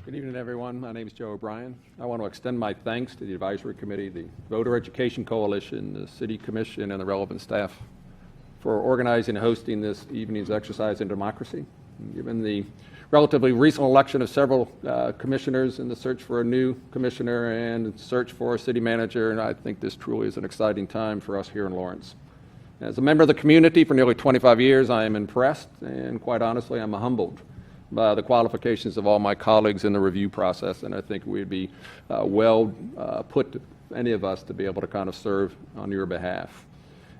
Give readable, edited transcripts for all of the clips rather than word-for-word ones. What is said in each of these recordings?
Good evening, everyone. My name is Joe O'Brien. I want to extend my thanks to the Advisory Committee, the Voter Education Coalition, the City Commission, and the relevant staff for organizing and hosting this evening's exercise in democracy. Given the relatively recent election of several commissioners in the search for a new commissioner and search for a city manager, and I think this truly is an exciting time for us here in Lawrence. As a member of the community for nearly 25 years, I am impressed, and quite honestly, I'm humbled by the qualifications of all my colleagues in the review process, and I think we'd be put, any of us, to be able to kind of serve on your behalf.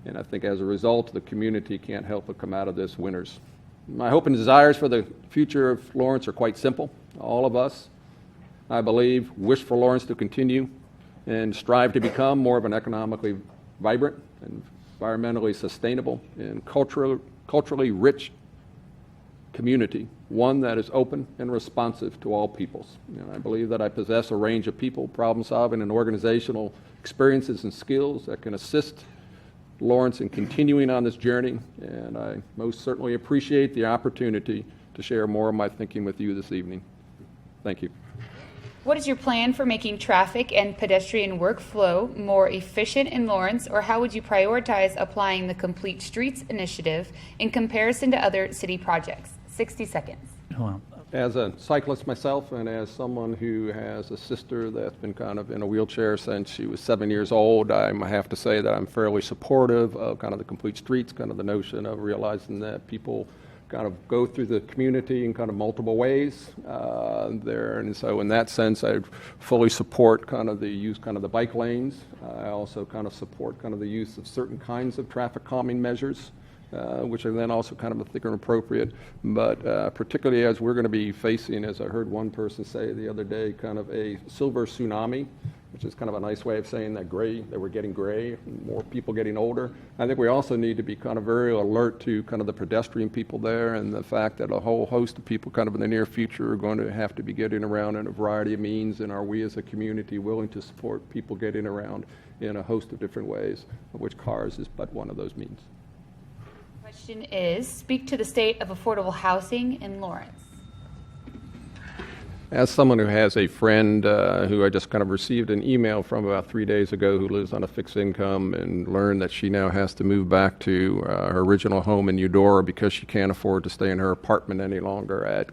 And I think as a result, the community can't help but come out of this winners. My hope and desires for the future of Lawrence are quite simple. All of us, I believe, wish for Lawrence to continue and strive to become more of an economically vibrant and environmentally sustainable and culturally rich community, one that is open and responsive to all peoples. And I believe that I possess a range of people, problem-solving, and organizational experiences and skills that can assist Lawrence in continuing on this journey, and I most certainly appreciate the opportunity to share more of my thinking with you this evening. Thank you. What is your plan for making traffic and pedestrian workflow more efficient in Lawrence, or how would you prioritize applying the Complete Streets initiative in comparison to other city projects? 60 seconds. As a cyclist myself, and as someone who has a sister that's been kind of in a wheelchair since she was 7 years old, I have to say that I'm fairly supportive of kind of the Complete Streets, kind of the notion of realizing that people kind of go through the community in kind of multiple ways there. And so in that sense, I fully support kind of the use kind of the bike lanes. I also kind of support kind of the use of certain kinds of traffic calming measures, which are then also kind of, I think, are appropriate. But particularly as we're going to be facing, as I heard one person say the other day, kind of a silver tsunami, which is kind of a nice way of saying that we're getting gray, more people getting older. I think we also need to be kind of very alert to kind of the pedestrian people there, and the fact that a whole host of people kind of in the near future are going to have to be getting around in a variety of means, and are we as a community willing to support people getting around in a host of different ways, of which cars is but one of those means. Question is, speak to the state of affordable housing in Lawrence. As someone who has a friend who I just kind of received an email from about 3 days ago who lives on a fixed income and learned that she now has to move back to her original home in Eudora because she can't afford to stay in her apartment any longer.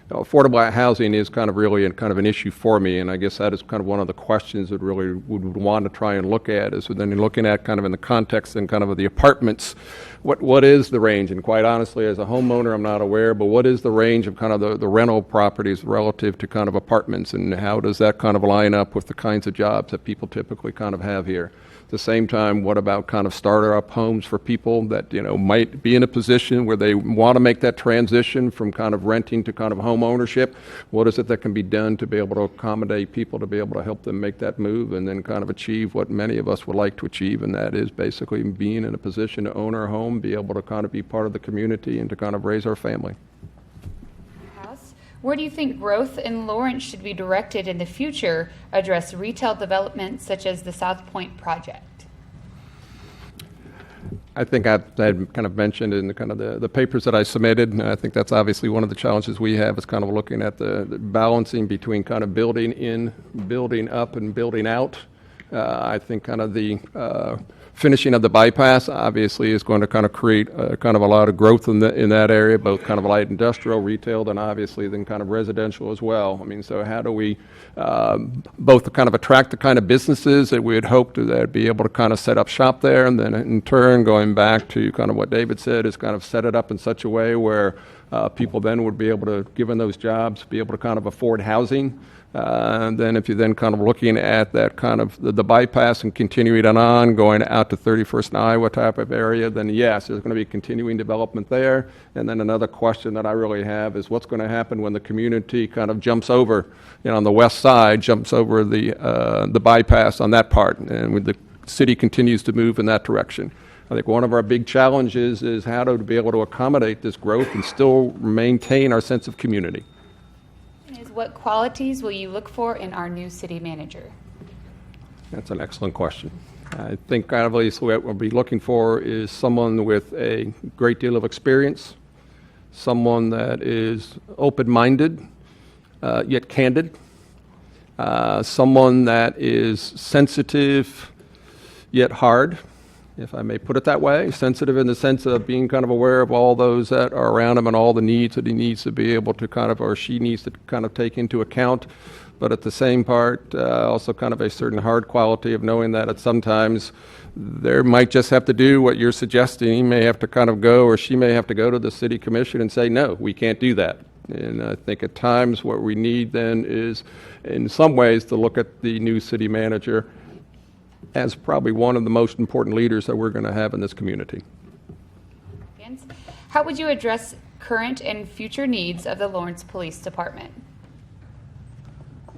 Affordable housing is kind of really kind of an issue for me, and I guess that is kind of one of the questions that really would want to try and look at, is then looking at kind of in the context and kind of the apartments, what is the range? And quite honestly, as a homeowner, I'm not aware, but what is the range of kind of the rental properties relative to kind of apartments, and how does that kind of line up with the kinds of jobs that people typically kind of have here? At the same time, what about kind of starter-up homes for people that, might be in a position where they want to make that transition from kind of renting to kind of home ownership? What is it that can be done to be able to accommodate people, to be able to help them make that move and then kind of achieve what many of us would like to achieve, and that is basically being in a position to own our home, be able to kind of be part of the community, and to kind of raise our family. Where do you think growth in Lawrence should be directed in the future, address retail development such as the South Point project? I think I had kind of mentioned in the papers that I submitted, and I think that's obviously one of the challenges we have, is kind of looking at the balancing between kind of building in, building up, and building out. I think kind of the finishing of the bypass obviously is going to kind of create kind of a lot of growth in that area, both kind of light industrial, retail, and obviously then kind of residential as well. I mean, so how do we both kind of attract the kind of businesses that we would hope to be able to kind of set up shop there, and then in turn, going back to kind of what David said, is kind of set it up in such a way where people then would be able to, given those jobs, be able to kind of afford housing. And then if you're then kind of looking at that kind of the bypass and continuing it on, going out to 31st and Iowa type of area, then yes, there's going to be continuing development there. And then another question that I really have is what's going to happen when the community kind of jumps over, on the west side, jumps over the bypass on that part, and when the city continues to move in that direction. I think one of our big challenges is how to be able to accommodate this growth and still maintain our sense of community. What qualities will you look for in our new city manager? That's an excellent question. I think obviously what we'll be looking for is someone with a great deal of experience, someone that is open-minded, yet candid, someone that is sensitive yet hard, if I may put it that way, sensitive in the sense of being kind of aware of all those that are around him and all the needs that he needs to be able to kind of, or she needs to kind of take into account, but at the same part, also kind of a certain hard quality of knowing that at sometimes there might just have to do what you're suggesting. He may have to kind of go, or she may have to go to the city commission and say, no, we can't do that. And I think at times what we need then is, in some ways, to look at the new city manager as probably one of the most important leaders that we're going to have in this community. How would you address current and future needs of the Lawrence Police Department?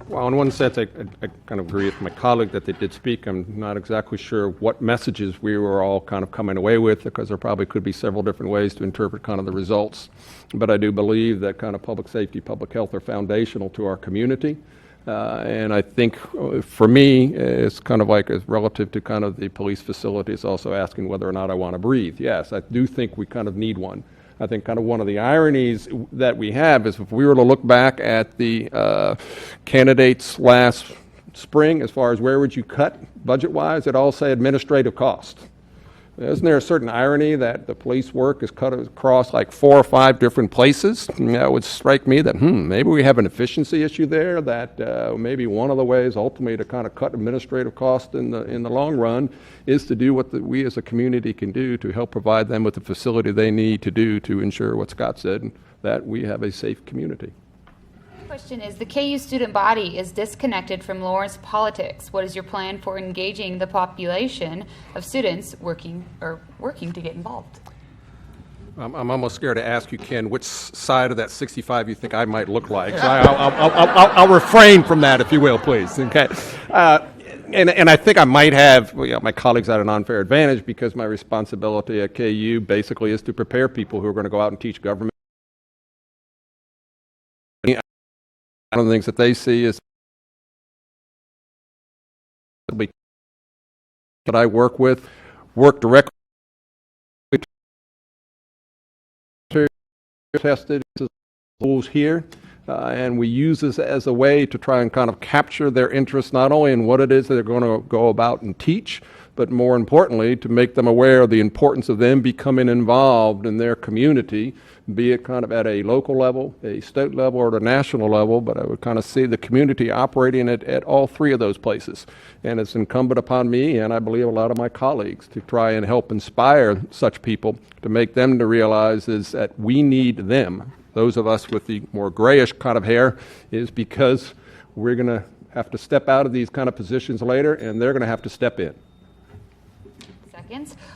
Well, in one sense, I kind of agree with my colleague that they did speak. I'm not exactly sure what messages we were all kind of coming away with, because there probably could be several different ways to interpret kind of the results. But I do believe that kind of public safety, public health are foundational to our community. And I think for me, it's kind of like as relative to kind of the police facility, it's also asking whether or not I want to breathe. Yes, I do think we kind of need one. I think kind of one of the ironies that we have is if we were to look back at the candidates last spring, as far as where would you cut budget-wise, it all say administrative cost. Isn't there a certain irony that the police work is cut across like 4 or 5 different places? And that would strike me that, maybe we have an efficiency issue there, that maybe one of the ways ultimately to kind of cut administrative costs in the long run is to do what we as a community can do to help provide them with the facility they need to do to ensure what Scott said, that we have a safe community. Question is, the KU student body is disconnected from Lawrence politics. What is your plan for engaging the population of students working to get involved? I'm almost scared to ask you, Ken, which side of that 65 you think I might look like. So I'll refrain from that, if you will, please. Okay. And I think I might have my colleagues at an unfair advantage, because my responsibility at KU basically is to prepare people who are going to go out and teach government. One of the things that they see is that I work directly to tested schools here, and we use this as a way to try and kind of capture their interest not only in what it is that they're going to go about and teach, but more importantly, to make them aware of the importance of them becoming involved in their community, be it kind of at a local level, a state level, or at a national level. But I would kind of see the community operating at all 3 of those places. And it's incumbent upon me, and I believe a lot of my colleagues, to try and help inspire such people, to make them to realize is that we need them. Those of us with the more grayish kind of hair is because we're going to have to step out of these kind of positions later, and they're going to have to step in.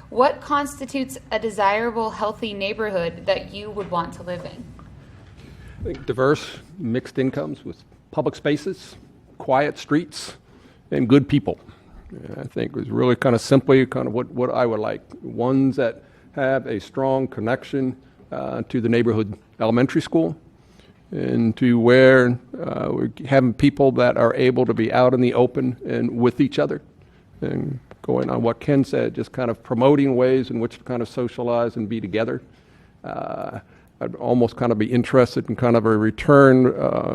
What constitutes a desirable, healthy neighborhood that you would want to live in? I think diverse, mixed incomes with public spaces, quiet streets, and good people. I think it was really kind of simply kind of what I would like. Ones that have a strong connection to the neighborhood elementary school, and to where we're having people that are able to be out in the open and with each other. And going on what Ken said, just kind of promoting ways in which to kind of socialize and be together. I'd almost kind of be interested in kind of a return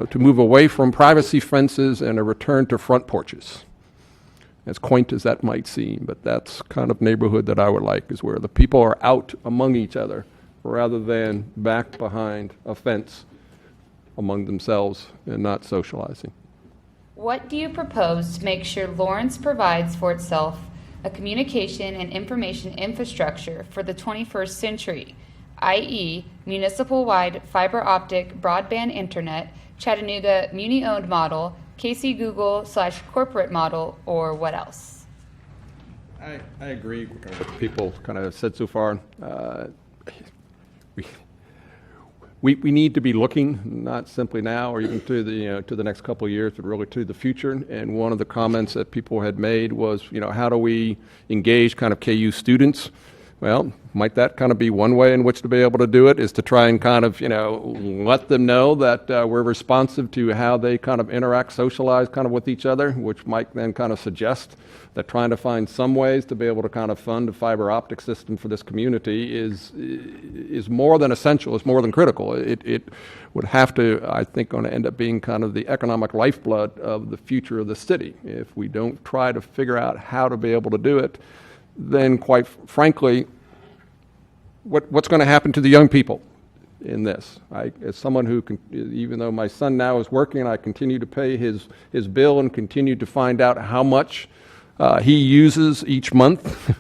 to move away from privacy fences and a return to front porches. As quaint as that might seem, but that's kind of neighborhood that I would like, is where the people are out among each other rather than back behind a fence among themselves and not socializing. What do you propose to make sure Lawrence provides for itself a communication and information infrastructure for the 21st century, i.e. municipal-wide fiber optic broadband internet, Chattanooga muni-owned model, KC Google/corporate model, or what else? I agree with what people kind of said so far. We need to be looking, not simply now or even to the next couple of years, but really to the future. And one of the comments that people had made was, how do we engage kind of KU students Well, might that kind of be one way in which to be able to do it, is to try and kind of, let them know that we're responsive to how they kind of interact, socialize kind of with each other, which might then kind of suggest that trying to find some ways to be able to kind of fund a fiber optic system for this community is more than essential, it's more than critical. It would have to, I think, going to end up being kind of the economic lifeblood of the future of the city. If we don't try to figure out how to be able to do it, then quite frankly, what's going to happen to the young people in this? As someone who, even though my son now is working, I continue to pay his bill and continue to find out how much he uses each month.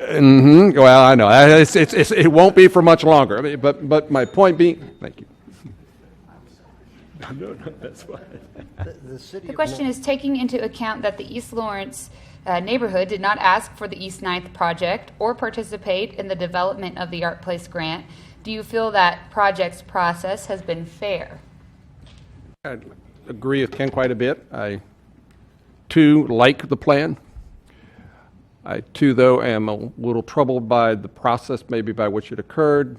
Mm-hmm. Well, I know it won't be for much longer. I mean, but my point being, thank you. No, that's fine. The question is, taking into account that the East Lawrence neighborhood did not ask for the East 9th project or participate in the development of the Art Place grant, do you feel that project's process has been fair? I agree with Ken quite a bit. I, too, like the plan. I, too, though, am a little troubled by the process maybe by which it occurred.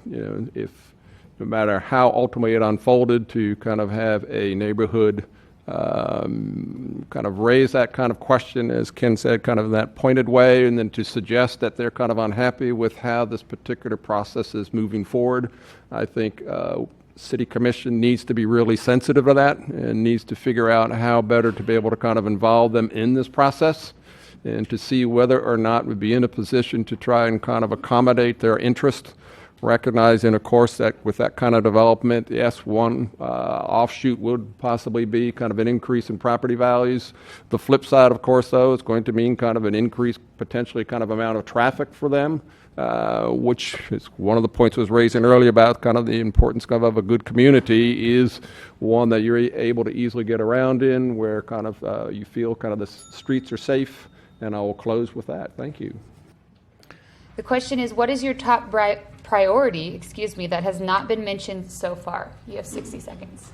If no matter how ultimately it unfolded, to kind of have a neighborhood kind of raise that kind of question, as Ken said, kind of in that pointed way, and then to suggest that they're kind of unhappy with how this particular process is moving forward. I think City Commission needs to be really sensitive to that and needs to figure out how better to be able to kind of involve them in this process and to see whether or not we'd be in a position to try and kind of accommodate their interest, recognizing, of course, that with that kind of development, yes, one offshoot would possibly be kind of an increase in property values. The flip side, of course, though, is going to mean kind of an increase, potentially kind of amount of traffic for them, which is one of the points was raising earlier about kind of the importance of a good community is one that you're able to easily get around in, where kind of you feel kind of the streets are safe. And I will close with that. Thank you. The question is, what is your top priority, that has not been mentioned so far? You have 60 seconds.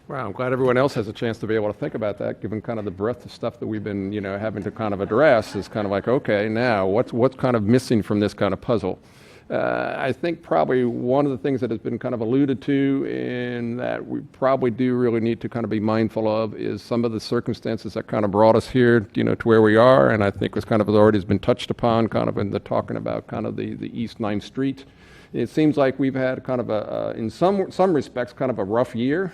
Well, I'm glad everyone else has a chance to be able to think about that, given kind of the breadth of stuff that we've been, having to kind of address. Is kind of like, okay, now what's kind of missing from this kind of puzzle? I think probably one of the things that has been kind of alluded to and that we probably do really need to kind of be mindful of is some of the circumstances that kind of brought us here, to where we are. And I think was kind of already has been touched upon kind of in the talking about kind of the East 9th Street. It seems like we've had kind of in some respects, kind of a rough year.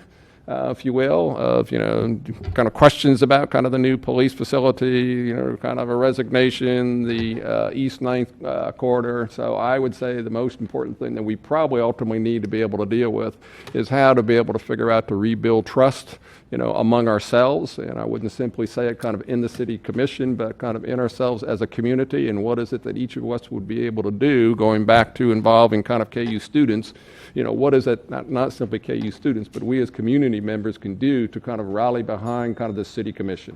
If you will, of, kind of questions about kind of the new police facility, kind of a resignation, the East 9th corridor. So I would say the most important thing that we probably ultimately need to be able to deal with is how to be able to figure out to rebuild trust, among ourselves. And I wouldn't simply say it kind of in the city commission, but kind of in ourselves as a community. And what is it that each of us would be able to do, going back to involving kind of KU students, what is it, not simply KU students, but we as community members can do to kind of rally behind kind of the city commission.